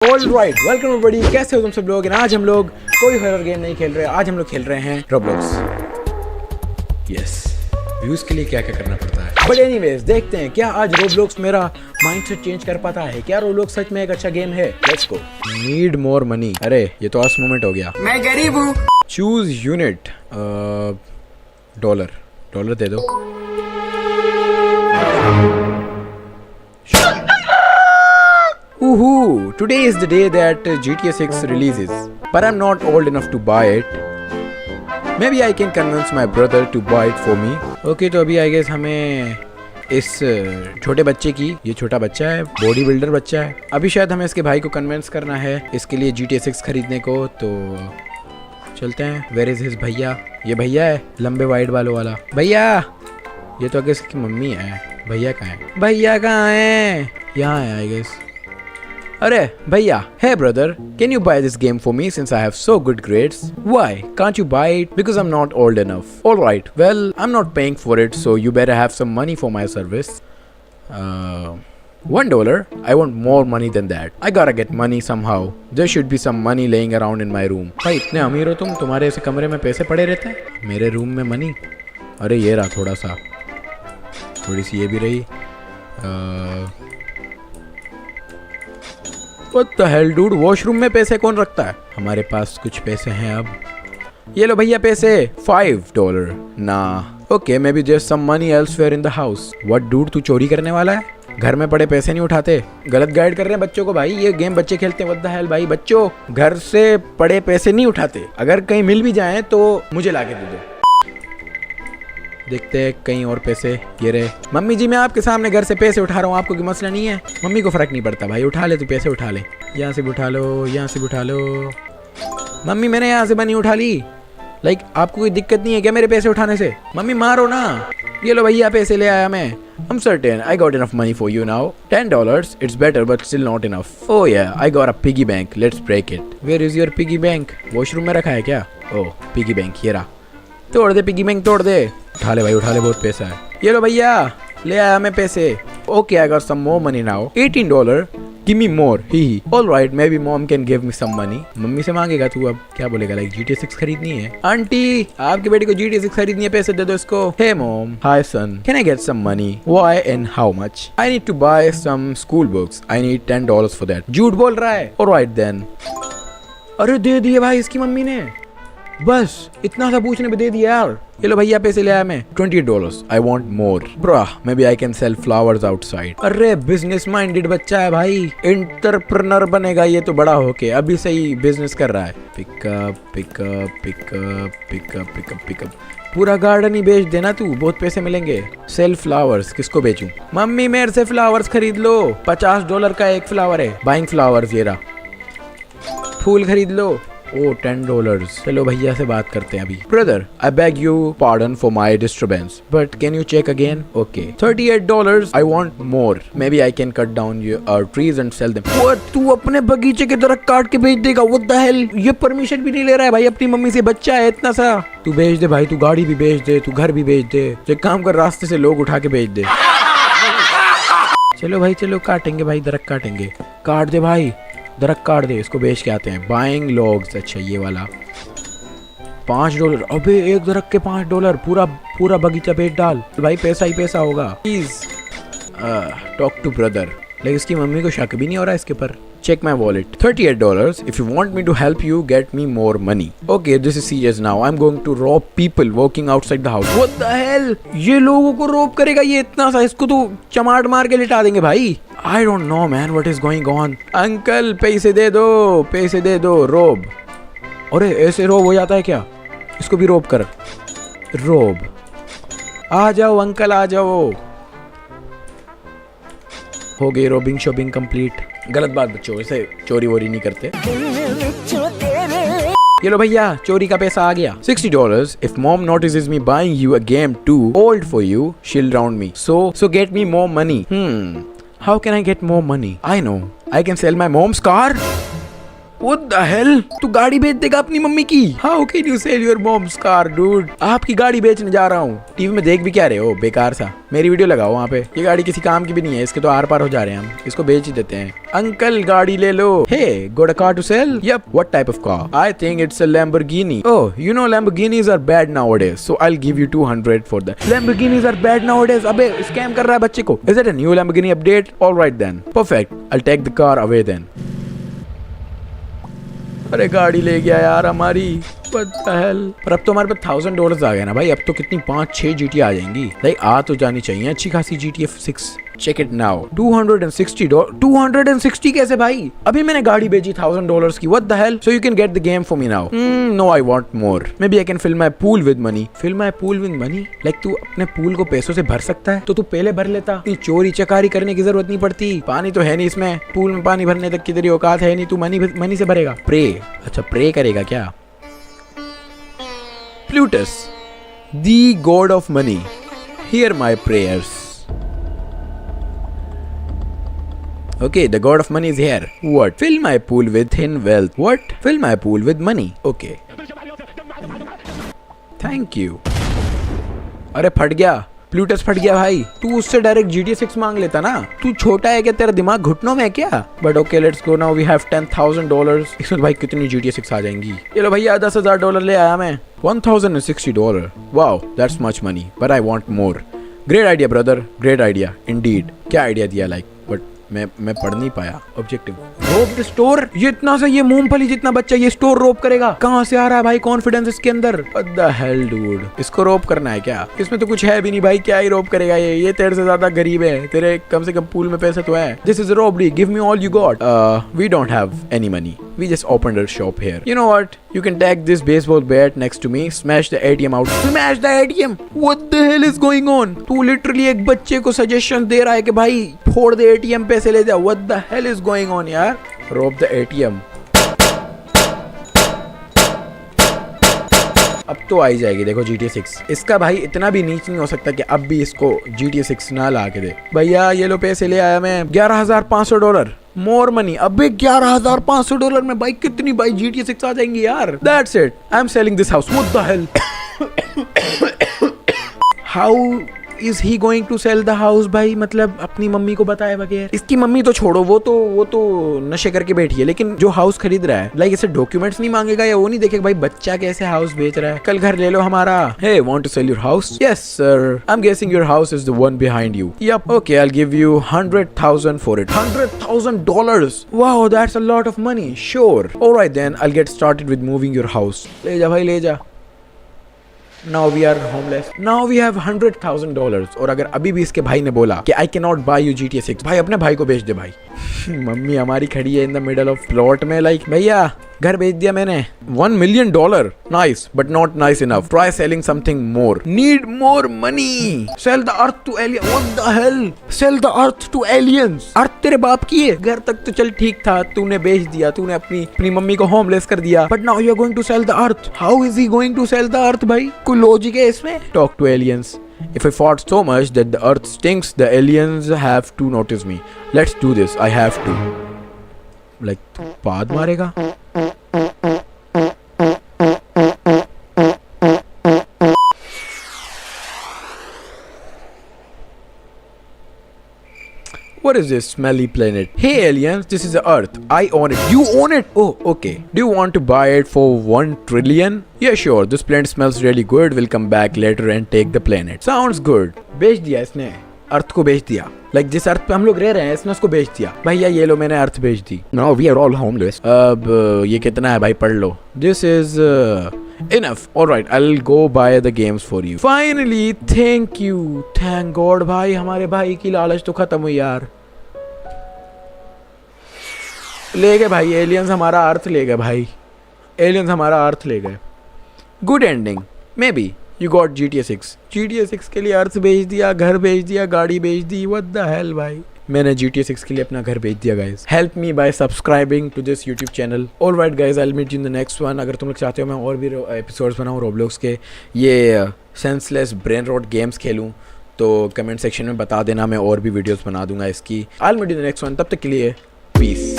Alright, welcome everybody. कैसे हो तुम सब लोग? आज हम लोग कोई हॉरर गेम नहीं खेल रहे, आज हम लोग खेल रहे हैं रोब्लॉक्स। यस, व्यूज के लिए क्या क्या करना पड़ता है। बट एनीवेज, देखते हैं क्या आज रोब्लॉक्स मेरा माइंडसेट चेंज कर पाता है। क्या रोब्लॉक्स सच में एक अच्छा गेम है? Let's go. Need more money. अरे ये तो आस मोमेंट हो गया। मैं गरीब हूँ। Choose unit. डॉलर दे दो। Woohoo! Today is the day that GTA 6 releases, but I'm not old enough to buy it. Maybe I can convince my brother to buy it for me. Okay, तो अभी I guess हमें इस छोटे बच्चे की, ये छोटा बच्चा है, बॉडी बिल्डर बच्चा है, अभी शायद हमें इसके भाई को कन्विंस करना है इसके लिए GTA 6 खरीदने को। तो चलते हैं। Where is his भैया? ये भैया है लंबे वाइड बालों वाला भैया। ये तो I guess इसकी मम्मी है। भैया कहाँ है? भैया कहाँ है? यहाँ है I guess. अरे भैया, hey brother, can you buy this game for me since I have so good grades? Why can't you buy it? Because I'm not old enough. Alright, well, I'm not paying for it, so you better have some money for my service. $1? I want more money than that. I gotta get money somehow. There should be some money laying around in my room. भाई इतने अमीर हो तुम, तुम्हारे ऐसे कमरे में पैसे पड़े रहते हैं? मेरे रूम में मनी? अरे ये रहा थोड़ा सा, थोड़ी सी ये भी रही। What the hell dude, washroom में पैसे कौन रखता है? हमारे पास कुछ पैसे हैं अब। ये लो भैया पैसे, $5। ना okay, maybe there some money elsewhere in the house. What dude, तू चोरी करने वाला है? घर में पड़े पैसे नहीं उठाते। गलत गाइड कर रहे हैं बच्चों को भाई, ये गेम बच्चे खेलते हैं। व्हाट द हेल भाई, बच्चों घर से पड़े पैसे नहीं उठाते। अगर कहीं मिल भी जाए तो मुझे लाके दे दो। देखते हैं कहीं और पैसे। ये रहे। मम्मी जी मैं आपके सामने घर से पैसे उठा रहा हूँ, आपको कोई मसला नहीं है? मम्मी को फर्क नहीं पड़ता भाई, उठा ले तू पैसे, उठा ले। यहाँ से भी उठा लो, यहाँ से भी उठा लो। मम्मी मैंने यहाँ से बनी उठा ली। लाइक आपको कोई दिक्कत नहीं है क्या मेरे पैसे उठाने से? मम्मी मारो ना। ये लो भैया पैसे ले आया मैं। I'm certain I got enough money for you now. $10. It's better but still not enough. Oh yeah, I got a piggy bank. Let's break it. Where is your piggy bank? Washroom में रखा है क्या? Oh, piggy bank ये रहा। तोड़ दे piggy bank, तोड़ दे। उठा ले भाई, उठा ले, बहुत पैसा है। ये लो भैया, ले आया मैं पैसे। Okay, I got some more money now. $18। Give me more. He alright, maybe mom can give me some money. Mummy से मांगेगा तू अब? क्या बोलेगा? लाइक GTA 6 खरीदनी है। आंटी आपके बेटे को GTA 6 खरीदनी है, पैसे दे दो इसको। Hey mom, hi son, can I get some money? Why and how much? I need to buy some school books. I need $10 for that. झूठ बोल रहा है। Alright then. अरे दे दिए भाई इसकी मम्मी ने, बस इतना सा पूछने पे दे दिया यार। ये लो भैया पैसे ले आया मैं। $20। I want more. Bruh, maybe I can sell flowers outside. अरे बिजनेस माइंडेड बच्चा है भाई, एंटरप्रेन्योर बनेगा ये तो बड़ा होके, अभी से ही बिजनेस कर रहा है। Pickup pickup pickup pickup pickup pickup. पूरा गार्डन ही बेच देना तू, बहुत पैसे मिलेंगे। सेल फ्लावर्स, किसको बेचूं? मम्मी मेरे से फ्लावर्स खरीद लो, $50 का एक फ्लावर है। बाइंग फ्लावर्स, ये रहा। फूल खरीद लो। ओ $10। चलो भैया से बात करते हैं अभी। Brother, I beg you pardon for my disturbance, but can you check again? Okay, $38। I want more. Maybe I can cut down your trees and sell them. What, तू अपने बगीचे के दरख्त काट के बेच देगा? व्हाट द हेल, ये परमिशन भी नहीं ले रहा है भाई अपनी मम्मी से। बच्चा है इतना सा। तू बेच दे भाई, तू गाड़ी भी बेच दे, तू घर भी बेच दे। एक काम कर, रास्ते से लोग उठा के बेच दे। चलो भाई चलो, काटेंगे भाई, दरख्त काटेंगे। काट दे भाई, दरख्त काट दे, इसको बेच के आते हैं। बाइंग लॉग्स, अच्छा ये वाला $5। अबे एक दरख्त के $5, पूरा बगीचा बेच डाल भाई, पैसा ही पैसा होगा। Please talk to brother. लेकिन इसकी मम्मी को शक भी नहीं हो रहा इसके पर। Check my wallet, $38। If you want me to help you get me more money. Okay, this is serious now. I am going to rob people working outside the house. What the hell, ये लोगों को Rob करेगा ये इतना सा? इसको तो चमाट मार के लिटा देंगे भाई। I don't know man, what is going on? Uncle पैसे दे दो, पैसे दे दो। रोब, अरे ऐसे रोब हो जाता है क्या? इसको भी रोब कर। रोब, आ जाओ अंकल आ जाओ। हो गई रोबिंग शॉपिंग कंप्लीट। गलत बात बच्चों, ऐसे चोरी वोरी नहीं करते। ये लो भैया, चोरी का पैसा आ गया। $60। If mom notices me buying you a game too old for you, she'll round me. So get me more money. How can I get more money? I know. I can sell my mom's car. What the hell? तू गाड़ी बेच देगा अपनी mummy की? How can you sell your mom's car, dude? आपकी गाड़ी बेचने जा रहा हूँ। टीवी में देख भी क्या रहे हो बेकार सा? मेरी वीडियो लगाओ वहाँ पे। ये गाड़ी किसी काम की भी नहीं है, इसके तो आर पार हो जा रहे हैं हम। इसको बेच ही देते हैं। अंकल गाड़ी ले लो। Hey, got a car to sell? Yep. What type of car? I think it's a Lamborghini. Oh, you know Lamborghinis are bad nowadays, so I'll give you 200 for that. Lamborghinis are bad nowadays. अबे scam कर रहा है बच्चे को। Is it a new Lamborghini update? All right then. Perfect. I'll take the car away then. अरे गाड़ी ले गया यार हमारी। What the hell? पर अब तो हमारे पास $1000 आ गया ना भाई। अब तो कितनी 5-6 GT आ जाएंगी। भाई आ तो जानी चाहिए अच्छी खासी GTA 6। Check it now. $260. 260 कैसे भाई? अभी मैंने गाड़ी बेची $1000 की। What the hell? So you can get the game for me now. No, I want more. Maybe I can fill my pool with money. Fill my pool with money? Like तू अपने pool को पैसों से भर सकता है? तो तू पहले भर लेता। इतनी चोरी चकारी करने की जरूरत नहीं पड़ती। पानी तो है नहीं इसमें। पूल में पानी भरने तक की तेरी औकात है नहीं। तू मनी से भरेगा। प्रे। अच्छा प्रे करेगा क्या? Plutus, the god of money, hear my prayers. Okay, the god of money is here. What? Fill my pool with thin wealth. What? Fill my pool with money. Okay. Thank you. अरे फट गया। Plutus फट गया भाई। तू उससे direct GTA 6 मांग लेता ना। तू छोटा है क्या? तेरा दिमाग घुटनों में है क्या? But okay let's go now. We have $10,000। इसमें भाई कितनी GTA 6 आ जाएंगी? ये लो भैया $10,000 ले आया मैं। $1,060। Wow that's much money but I want more. Great idea brother, great idea Indeed. क्या आइडिया दिया लाइक, बट मैं पढ़ नहीं पाया। Objective rope the store. ये इतना सा ये मूंगफली जितना बच्चा ये स्टोर रोप करेगा? कहाँ से आ रहा है भाई कॉन्फिडेंस इसके अंदर? What the hell dude? इसको रोप करना है क्या? इसमें तो कुछ है भी नहीं भाई। क्या ही रोप करेगा ये तेरे से ज्यादा गरीब है। तेरे कम से कम पूल में पैसे तो है। This is a robbery. Give me all you got. We don't have any money. We just opened a shop here. You know what? You can take this baseball bat next to me. Smash the ATM out. Smash the ATM. What the hell is going on? तू literally एक बच्चे को suggestion दे रहा है कि भाई फोड़ दे ATM, पैसे ले जा। What the hell is going on यार? Rob the ATM. अब तो आई जाएगी देखो GTA 6। इसका भाई इतना भी नीच नहीं हो सकता कि अब भी इसको GTA 6 ना ला के दे। भैया ये लो पैसे ले आया मैं। $11,500 मोर मनी। अबे $11,500 में भाई कितनी भाई GTA 6 आ जाएंगी यार। That's it. I'm selling this house. What the hell? How is he going to sell the house भाई? मतलब अपनी मम्मी को बताए बगैर। इसकी मम्मी तो छोड़ो, वो तो नशे करके बैठी है। लेकिन जो हाउस खरीद रहा है लाइक इसे डॉक्यूमेंट्स नहीं मांगेगा या वो नहीं देखेगा भाई बच्चा कैसे हाउस बेच रहा है। कल घर ले लो हमारा। Hey, want to sell your house? Yes sir. I'm guessing your house is the one behind you. Yep. Okay, I'll give you 100,000 for it. $100,000. Wow, that's a lot of money. Sure. Alright then, I'll get started with moving your house. ले जा भाई ले जा। Now we are homeless. Now we have $100,000. और अगर अभी भी इसके भाई ने बोला कि I cannot buy you GTA 6, भाई अपने भाई को बेच दे भाई। मम्मी हमारी खड़ी है in the middle of plot में लाइक भैया घर बेच दिया मैंने। $1 million. Nice, but not nice enough. Try selling something more. Need more money. Sell the earth to aliens. What the hell? Sell the earth to aliens. अर्थ तेरे बाप की है। घर तक तो चल ठीक था, तूने बेच दिया, तूने अपनी मम्मी को होमलेस कर दिया। But now you are going to sell the earth. How is he going to sell the earth भाई? कोई लॉजिक है इसमें? Talk to aliens. If I fought so much that the earth stinks, the aliens have to notice me. Let's do this. I have to. Like पाद मारेगा? What is this smelly planet? Hey aliens, this is the Earth. I own it. You own it? Oh, okay. Do you want to buy it for 1 trillion? Yeah, sure. This planet smells really good. We'll come back later and take the planet. Sounds good. बेच दिया इसने। अर्थ को बेच दिया। Like जिस अर्थ पे हम लोग रह रहे हैं इसने उसको बेच दिया। भैया ये लो मैंने अर्थ बेच दी। Now we are all homeless. अब ये कितना है भाई पढ़ लो। This is enough. Alright, I'll go buy the games for you. Finally, thank you. Thank God भाई हमारे भाई की लालच तो खत्म हुई यार। ले गए भाई एलियंस हमारा अर्थ ले गए भाई। एलियंस हमारा अर्थ ले गए। Good ending may be. You got GTA 6। GTA 6 के लिए अर्थ बेच दिया, घर बेच दिया, गाड़ी बेच दी। व्हाट द हेल भाई। मैंने GTA 6 के लिए अपना घर बेच दिया guys. Help me by subscribing to this YouTube channel. Alright guys, I will meet you in the next one. अगर तुम लोग चाहते हो मैं और भी एपिसोड्स बनाऊँ रोब्लॉक्स के, ये सेंसलेस ब्रेन रॉट गेम्स खेलूँ, तो कमेंट सेक्शन में बता देना, मैं और भी वीडियोस बना दूंगा इसकी। I will meet you in the next one. तब तक के लिए पीस।